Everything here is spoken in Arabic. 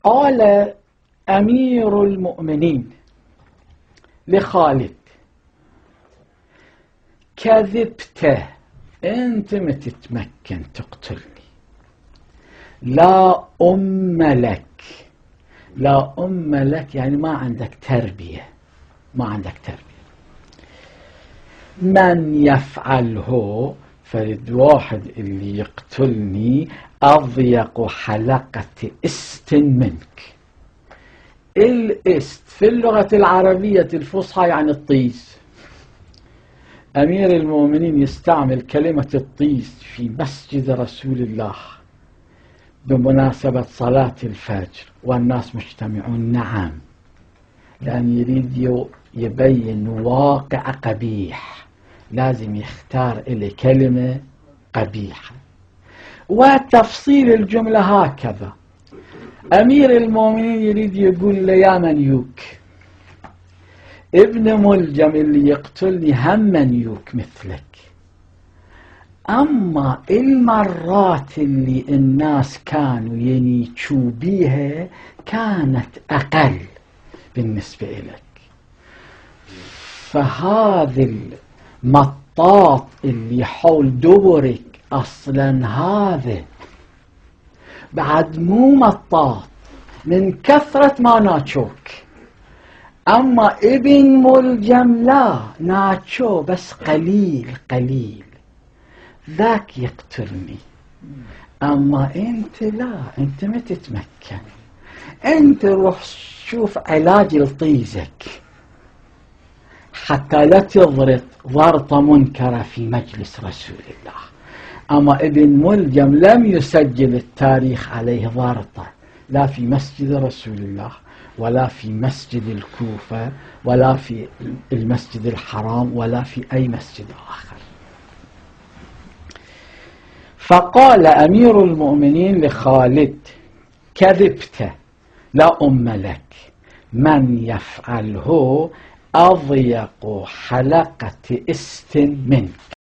قال أمير المؤمنين لخالد: كذبت، أنت ما تتمكن تقتلني، لا أم لك. لا أم لك يعني ما عندك تربية، ما عندك تربية. من يفعله، فرد واحد اللي يقتلني أضيق حلقة است منك. الاست في اللغة العربية الفصحى يعني الطيس. أمير المؤمنين يستعمل كلمة الطيس في مسجد رسول الله بمناسبة صلاة الفجر والناس مجتمعون. نعم، لأن يريد يبين واقع قبيح، لازم يختار إلي كلمة قبيحة. وتفصيل الجملة هكذا: أمير المؤمنين يريد يقول لي يا منيوك، ابن ملجم اللي يقتلني هم منيوك مثلك. أما المرات اللي الناس كانوا ينيتشوا بيها كانت أقل بالنسبة إليك. فهذا المطاط اللي حول دبرك أصلا هذا بعد مو مطاط من كثرة ما ناتشوك. أما ابن ملجم لا، ناتشو بس قليل قليل، ذاك يقتلني. أما أنت لا، أنت ما تتمكن. أنت روح شوف علاج لطيزك حتى لا تضرط ضرطة منكرة في مجلس رسول الله. أما ابن ملجم لم يسجل التاريخ عليه ضرطة، لا في مسجد رسول الله ولا في مسجد الكوفة ولا في المسجد الحرام ولا في أي مسجد آخر. فقال أمير المؤمنين لخالد: كذبت، لا أم لك، من يفعله أضيق حلقة است منك.